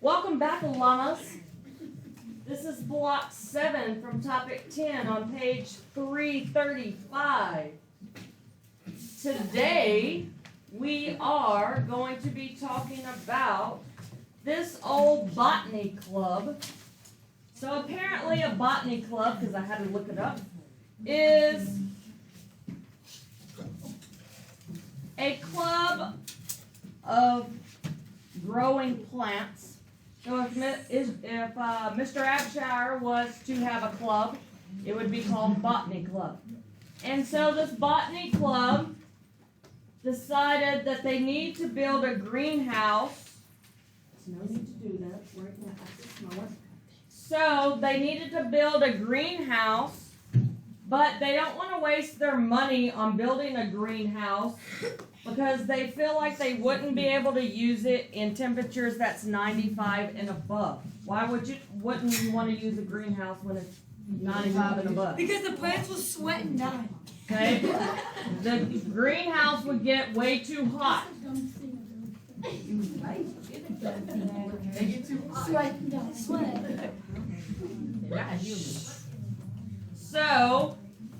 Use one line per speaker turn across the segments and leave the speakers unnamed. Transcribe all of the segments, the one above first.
Welcome back, llamas. This is block 7 from topic 10 on page 335. Today, we are going to be talking about this old botany club. So apparently a botany club, because I had to look it up, is a club of growing plants. So if Mr. Abshire was to have a club, it would be called Botany Club. And so this Botany Club decided that they need to build a greenhouse. There's no need to do that right now at this moment. So they needed to build a greenhouse, but they don't want to waste their money on building a greenhouse because they feel like they wouldn't be able to use it in temperatures that's 95 and above. Why wouldn't you want to use a greenhouse when it's 95 and above?
Because the plants will sweat and die.
Okay? The greenhouse would get way too hot.
Sweat.
So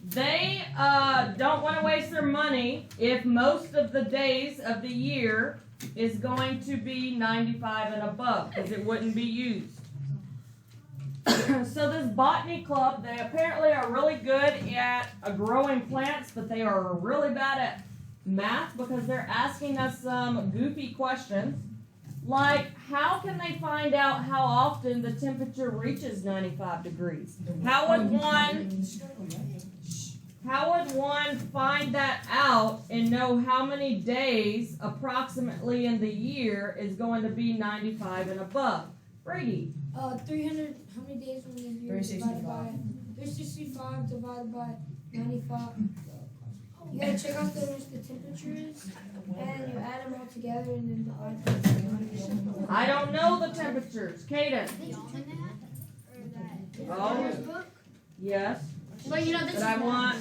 they don't want to waste their money if most of the days of the year is going to be 95 and above, because it wouldn't be used. So this botany club, they apparently are really good at growing plants, but they are really bad at math because they're asking us some goofy questions. Like, how can they find out how often the temperature reaches 95 degrees? How would one find that out and know how many days approximately in the year is going to be 95 and above? Brady.
300, how many days in the year divided by 365 divided by 95. You gotta check out the temperature is, and you add them all together and then divide them.
I don't know the temperatures. Kaden. Oh, yes.
Well, you know, this
But I want.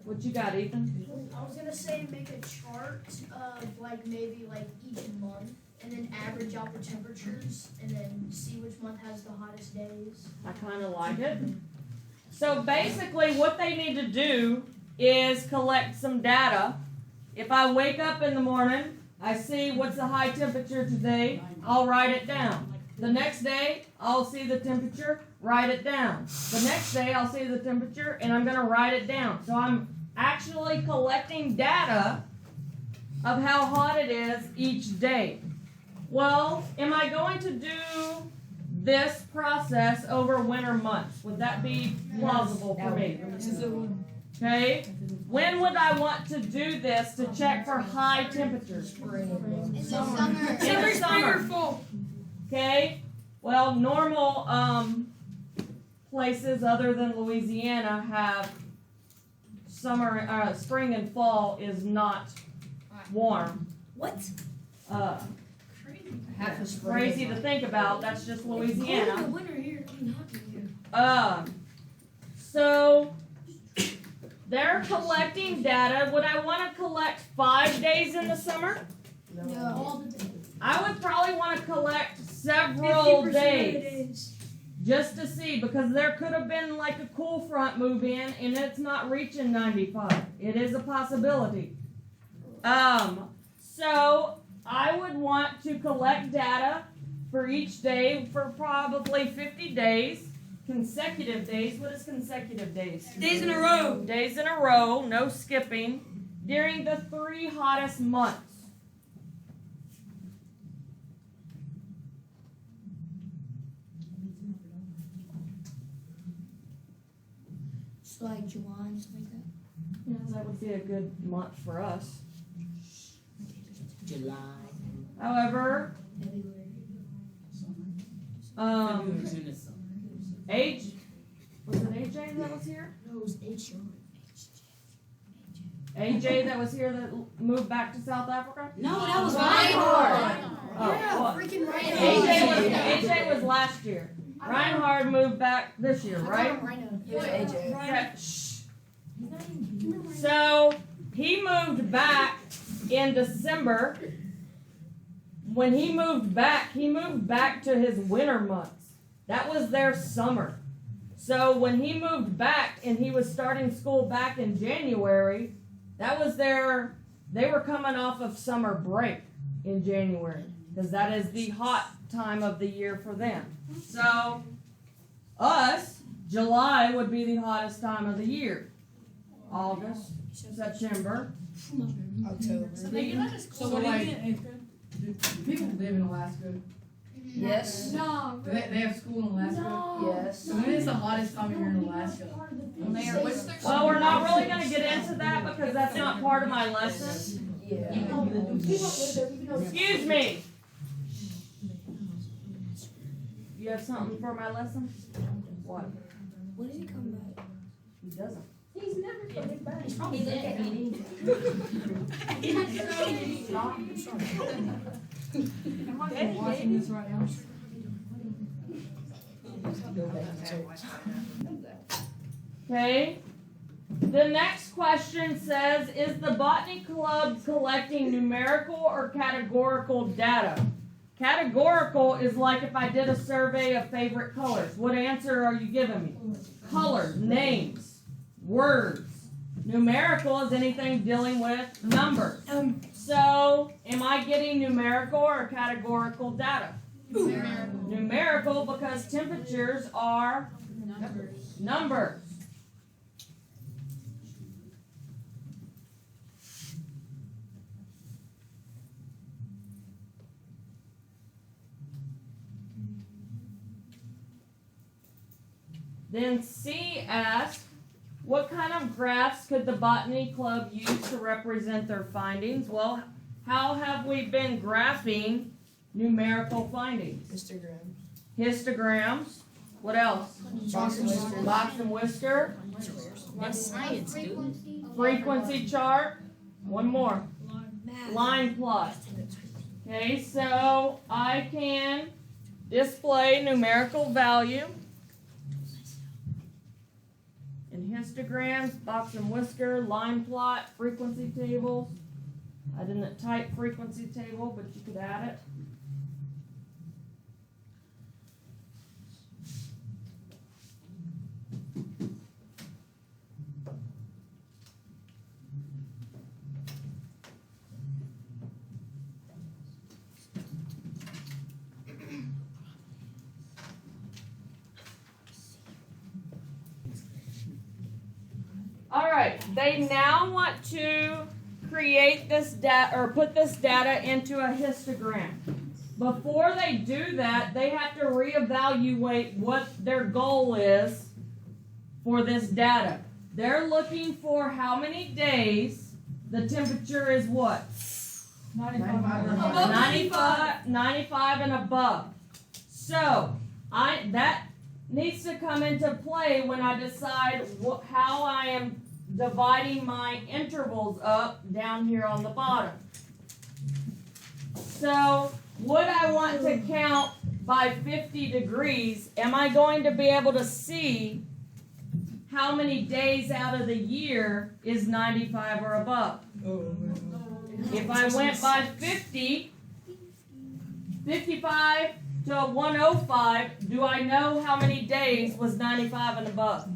What you got, Ethan?
I was gonna say make a chart of maybe each month, and then average out the temperatures, and then see which month has the hottest days.
I kind of like it. So basically what they need to do is collect some data. If I wake up in the morning, I see what's the high temperature today, I'll write it down. The next day, I'll see the temperature, write it down. The next day, I'll see the temperature, and I'm going to write it down. So I'm actually collecting data of how hot it is each day. Well, am I going to do this process over winter months? Would that be plausible for me? Okay. When would I want to do this to check for high temperatures?
In the summer.
In the summer.
Fall.
Okay. Well, normal places other than Louisiana have summer, spring and fall is not warm.
What?
Crazy to think about. That's just Louisiana.
Cold in the winter here. Hot here.
So they're collecting data. Would I want to collect 5 days in the summer?
No.
I would probably want to collect several days just to see, because there could have been a cool front move in and it's not reaching 95. It is a possibility. So I would want to collect data for each day for probably 50 days. Consecutive days. What is consecutive days?
Days in a row.
Days in a row, no skipping, during the 3 hottest months.
So July, stuff like that.
Yeah, that would be a good month for us.
July.
However,
February's in the summer.
was it AJ that was here?
No, it was H.
AJ that was here that moved back to South Africa?
No, that was
Reinhard.
Oh,
Freaking right.
AJ was last year. Reinhard moved back this year, right? Yeah, shh. So he moved back in December. when he moved back to his winter months. That was their summer. So when he moved back and he was starting school back in January, they were coming off of summer break in January, because that is the hot time of the year for them. So us, July would be the hottest time of the year. August, September,
October.
So what do you do people live in Alaska?
Yes.
No.
Do they have school in Alaska?
Yes.
So when is the hottest time of year in Alaska?
Well, we're not really going to get into that because that's not part of my lesson.
Yeah.
Excuse me. You have something for my lesson? What?
When does he come back?
He doesn't.
He's never coming back.
He's probably dead.
I'm watching this right now.
Okay. The next question says, is the Botany Club collecting numerical or categorical data? Categorical is like if I did a survey of favorite colors. What answer are you giving me? Colors, names, words. Numerical is anything dealing with numbers. So, am I getting numerical or categorical data? Numerical because temperatures are numbers. Then C asks, what kind of graphs could the Botany Club use to represent their findings? Well, how have we been graphing numerical findings? Histograms. What else?
Box and whisker.
Box and whisker.
That's science, dude.
Frequency chart. One more. Line plot. Okay, so I can display numerical value in histograms, box and whisker, line plot, frequency tables. I didn't type frequency table, but you could add it. Alright, they now want to create this data or put this data into a histogram. Before they do that, they have to reevaluate what their goal is for this data. They're looking for how many days the temperature is what? 95 and above. So, that needs to come into play when I decide how I am dividing my intervals up down here on the bottom. So, would I want to count by 50 degrees? Am I going to be able to see how many days out of the year is 95 or above? If I went by 50, 55 to 105, do I know how many days was 95 and above?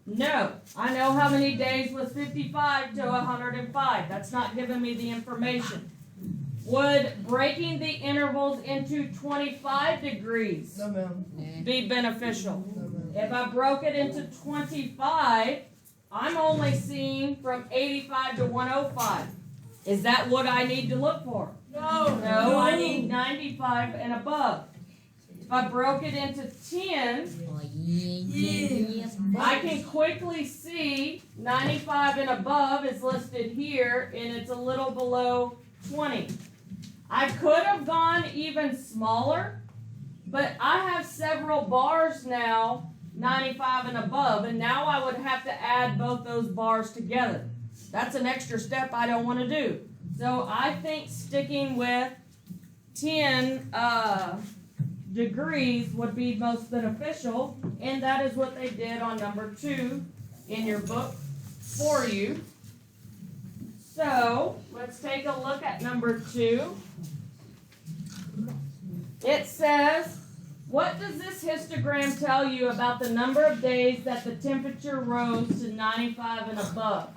No. I know how many days was 55 to 105. That's not giving me the information. Would breaking the intervals into 25 degrees be beneficial? If I broke it into 25, I'm only seeing from 85 to 105. Is that what I need to look for? No, I need 95 and above. If I broke it into 10, I can quickly see 95 and above is listed here, and it's a little below 20. I could have gone even smaller, but I have several bars now, 95 and above, and now I would have to add both those bars together. That's an extra step I don't want to do. So I think sticking with 10 degrees would be most beneficial, and that is what they did on number 2 in your book for you. So let's take a look at number 2. It says, what does this histogram tell you about the number of days that the temperature rose to 95 and above?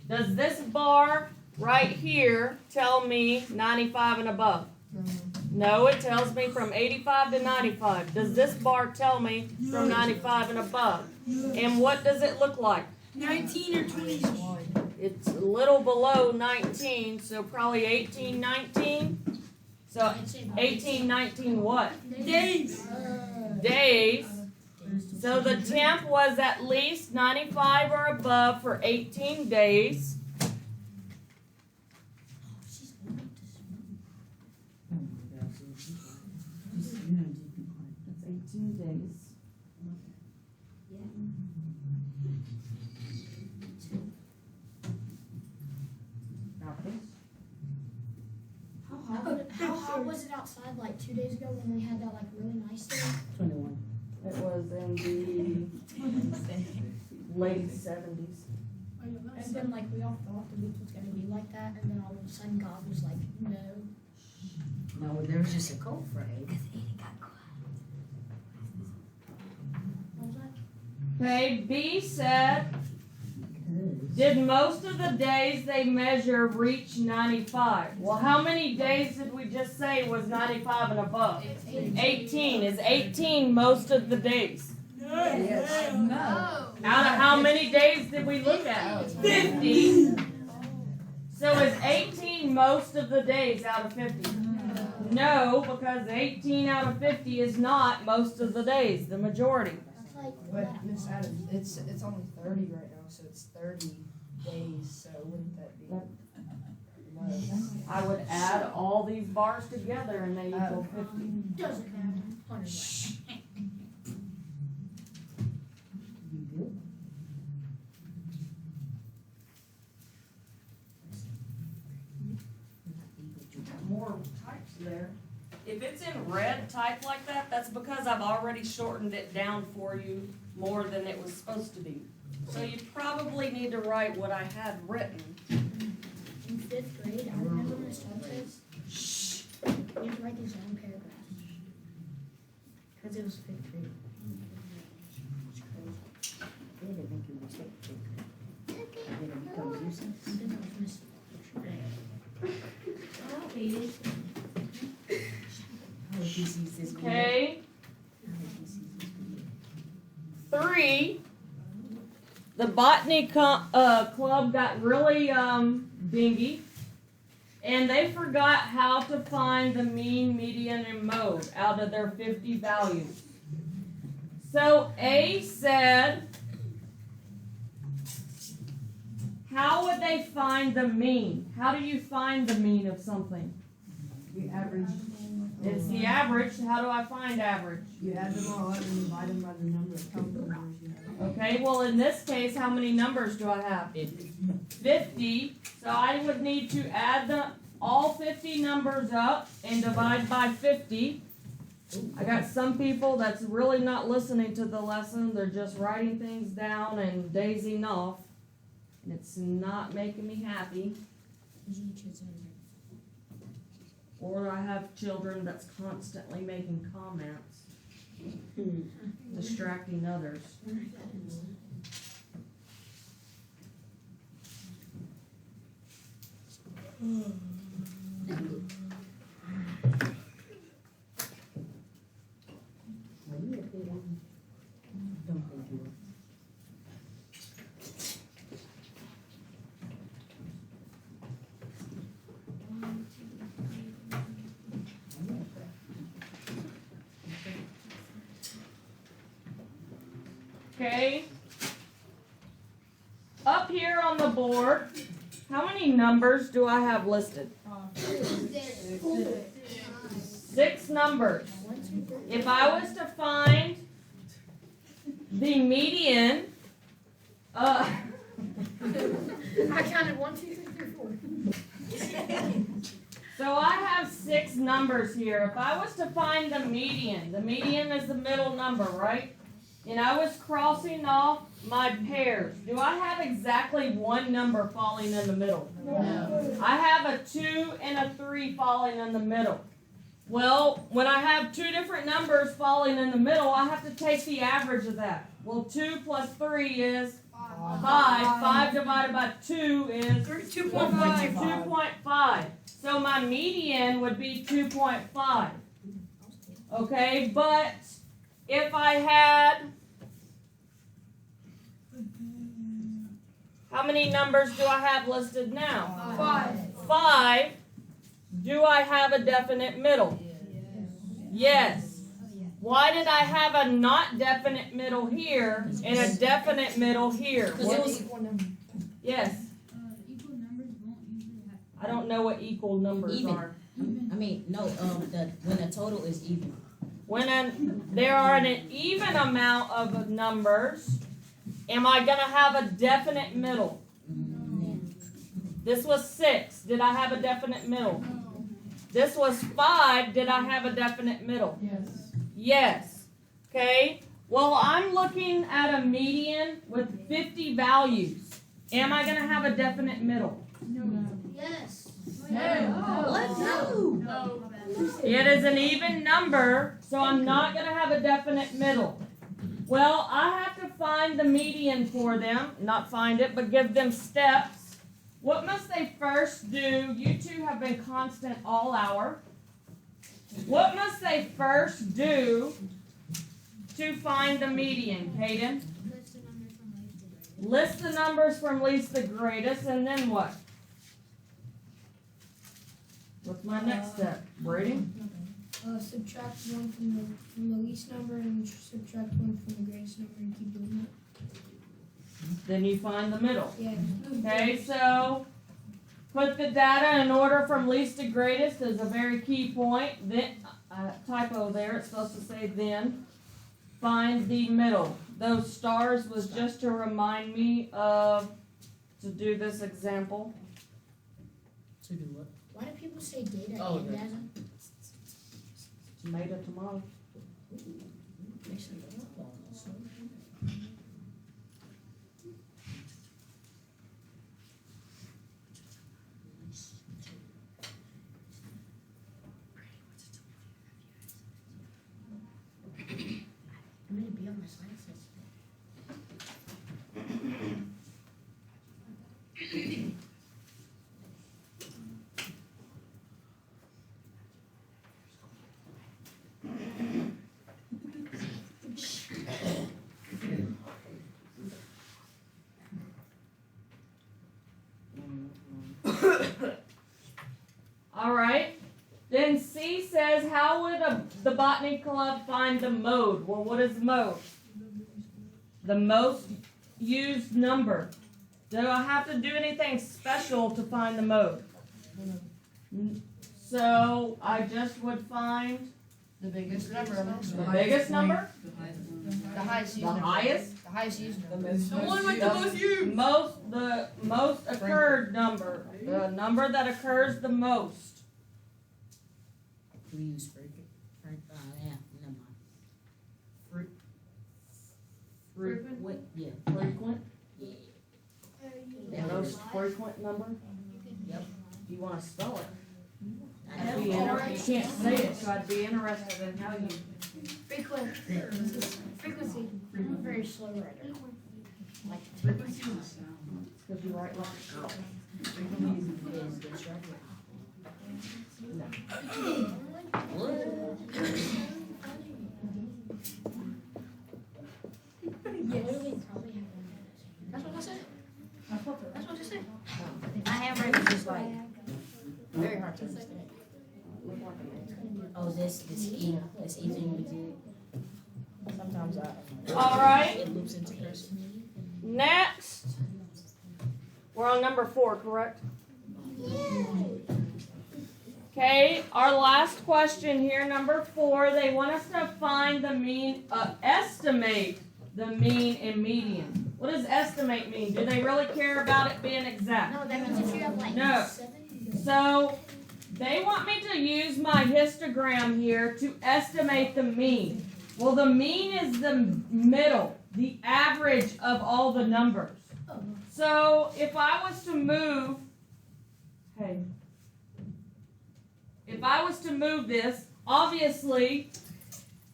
Does this bar right here tell me 95 and above? No, it tells me from 85 to 95. Does this bar tell me from 95 and above? And what does it look like?
19 or 20.
It's a little below 19, so probably 18, 19. So 18, 19 what?
Days.
Days. So the temp was at least 95 or above for 18 days. That's 18 days.
How hot was it outside like 2 days ago when we had that like really nice day?
21.
It was in the late 70s.
And then like we all thought the week was gonna be like that, and then all of a sudden God was like, no.
No, there was just a cold front.
What was that?
Okay, B said, did most of the days they measure reach 95? Well, how many days did we just say was 95 and above? 18. Is 18 most of the days?
Yes.
No.
Out of how many days did we look at? 50. So is 18 most of the days out of 50? No, because 18 out of 50 is not most of the days, the majority.
That's like
But Miss Adams, it's only 30 right now, so it's 30 days. So wouldn't that be less?
I would add all these bars together and they equal 50.
doesn't matter. 100
More types there. If it's in red type like that, that's because I've already shortened it down for you more than it was supposed to be. So you probably need to write what I had written.
In 5th grade, I remember Miss Sanchez. We had to write these long paragraphs. Because it was 5th grade.
They didn't make you mistake. Did it become nuisance?
And then I was Miss
How would he sees this good?
Okay,
How would he sees this good?
3. The Botany Club got really dingy, and they forgot how to find the mean, median, and mode out of their 50 values. So A said, how would they find the mean? How do you find the mean of something?
You average.
It's the average. How do I find average?
You add them all up and divide them by the number of count numbers you have.
Okay, well in this case, how many numbers do I have? 50. So I would need to add all 50 numbers up and divide by 50. I got some people that's really not listening to the lesson. They're just writing things down and dazing off. And it's not making me happy. Or I have children that's constantly making comments, distracting others.
When you appear, don't they do it?
Okay. Up here on the board, how many numbers do I have listed? 6 numbers. If I was to find the median,
I counted 1, 2, 3, 4.
so I have 6 numbers here. If I was to find the median is the middle number, right? and I was crossing off my pairs, do I have exactly one number falling in the middle?
No.
I have a 2 and a 3 falling in the middle. Well, when I have two different numbers falling in the middle, I have to take the average of that. Well, 2 plus 3 is 5. 5 divided by 2 is
2.5.
2.5. So my median would be 2.5. Okay, but if I had, how many numbers do I have listed now? 5. Do I have a definite middle? Yes. Why did I have a not definite middle here and a definite middle here? Yes.
Equal numbers won't usually have.
I don't know what equal numbers
Even.
are.
I mean, no, when the total is even.
When there are an even amount of numbers, am I going to have a definite middle? This was 6. Did I have a definite middle? This was 5. Did I have a definite middle?
Yes.
Yes. Okay. Well, I'm looking at a median with 50 values. Am I going to have a definite middle?
Yes.
What? No.
No.
It is an even number, so I'm not going to have a definite middle. Well, I have to find the median for them. Not find it, but give them steps. What must they first do? You two have been constant all hour. What must they first do to find the median, Hayden? List the numbers from least to greatest, and then what? What's my next step? Brady?
Subtract 1 from the least number and subtract 1 from the greatest number and keep doing that.
Then you find the middle.
Yeah.
Okay, so put the data in order from least to greatest is a very key point. Then, typo there, it's supposed to say then. Find the middle. Those stars was just to remind me of, to do this example.
To do what?
Why do people say data
Oh,
and
okay.
data?
Tomato, tomato.
I'm gonna be on my science test.
All right. Then C says, how would the Botany Club find the mode? Well, what is mode? The most used number. Do I have to do anything special to find the mode? So I just would find
The biggest number.
the biggest number,
The highest used
the
number.
highest,
The highest used number.
the most occurred number, the number that occurs the most.
We use yeah, never mind. Frequent, yeah.
Frequent,
Yeah.
the most frequent number.
Yep.
Do you want to spell it?
I
I'd
know.
be you can't say it, so I'd be interested in how you.
Frequent. Frequency.
I'm a very slow writer.
Because you write like a girl.
Is this right here? What?
Literally probably have one.
That's what I said. That's what I said.
My handwriting is just like
Very hard to understand.
oh this thing we did.
Sometimes
All right.
It loops into cursive.
Next, we're on number 4, correct? Okay, our last question here, number 4. They want us to find the mean, estimate the mean and median. What does estimate mean? Do they really care about it being exact?
No, that means if you have like
No.
7.
So, they want me to use my histogram here to estimate the mean. Well, the mean is the middle, the average of all the numbers. So if I was to move, if I was to move this, obviously,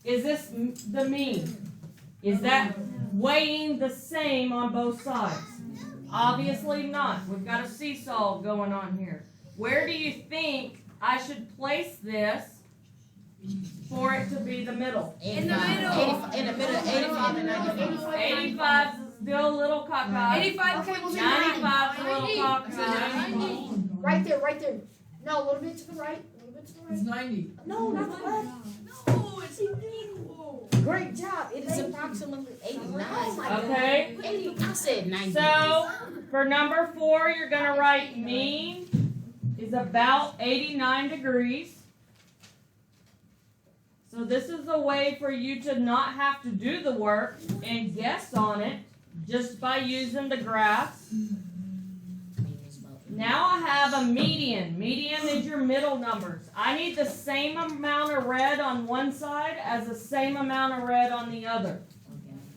is this the mean? Is that weighing the same on both sides? Obviously not. We've got a seesaw going on here. Where do you think I should place this for it to be the middle?
In the middle.
In the middle, 85 and 95.
85 is still a little cockeyed.
85.
95 is a little cockeyed.
Right there, right there. No, a little bit to the right. A little bit to the right.
It's 90.
No, not the left.
No, it's equal.
Great job. It is approximately 89.
Okay.
80, I said 90.
So for number 4, you're going to write mean is about 89 degrees. So this is a way for you to not have to do the work and guess on it just by using the graphs. Now I have a median. Median is your middle numbers. I need the same amount of red on one side as the same amount of red on the other.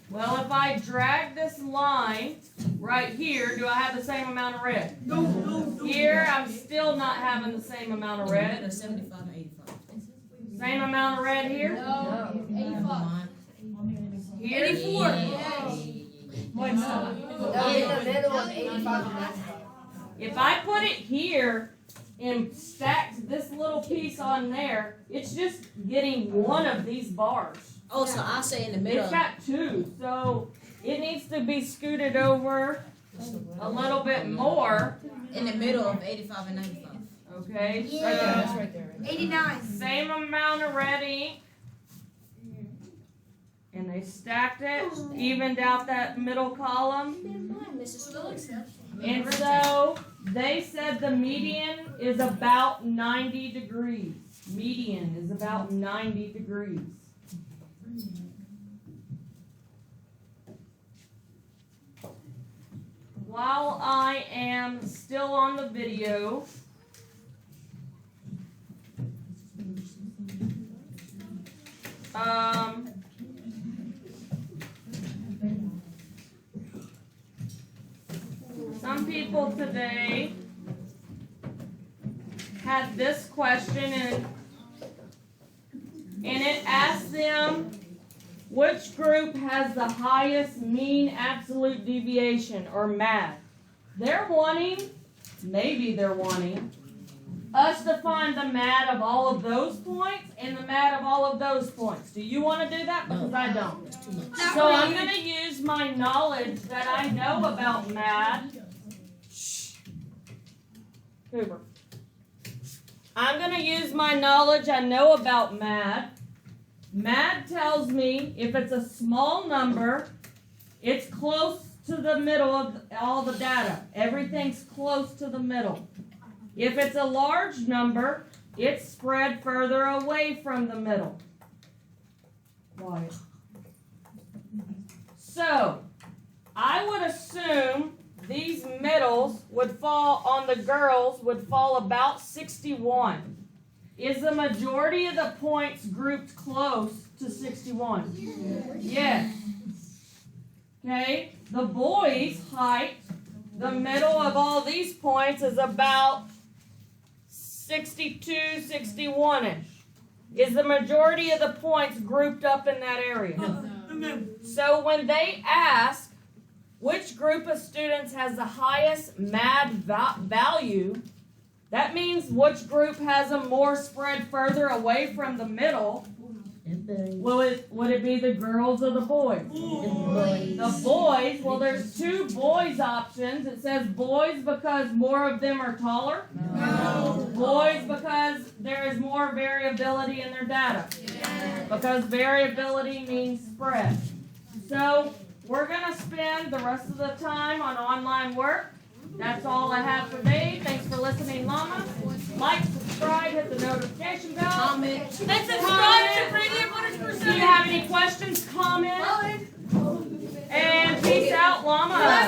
Well, if I drag this line right here, do I have the same amount of red?
No.
Here, I'm still not having the same amount of red.
75 and 85.
Same amount of red here?
No, 85.
Here?
84.
Why not?
In the middle of 85 and 95.
If I put it here and stacked this little piece on there, it's just getting one of these bars.
Oh, so I'll say in the middle.
It's got 2, so it needs to be scooted over a little bit more.
In the middle of 85 and 95.
Okay,
Right there, that's right there.
89.
same amount of red ink. And they stacked it, evened out that middle column. And so they said the median is about 90 degrees. Median is about 90 degrees. While I am still on the video, some people today had this question and it asked them which group has the highest mean absolute deviation or MAD. They're wanting us to find the MAD of all of those points and the MAD of all of those points. Do you want to do that? Because I don't. So I'm going to use my knowledge that I know about MAD. Cooper. I'm going to use my knowledge I know about MAD. MAD tells me if it's a small number, it's close to the middle of all the data. Everything's close to the middle. If it's a large number, it's spread further away from the middle. Why? So, I would assume these middles would fall on the girls would fall about 61. Is the majority of the points grouped close to 61? Yes. Okay, the boys' height, the middle of all these points is about 62, 61-ish. Is the majority of the points grouped up in that area?
No.
So when they ask which group of students has the highest MAD value, that means which group has them more spread further away from the middle. Would it be the girls or the boys? The boys, well there's 2 boys options. It says boys because more of them are taller.
No.
Boys because there is more variability in their data. Because variability means spread. So we're going to spend the rest of the time on online work. That's all I have for today. Thanks for listening, Llama. Like, subscribe, hit the notification bell.
Comment.
And subscribe to Radio 100%.
Do you have any questions, comments? And peace out, Llama.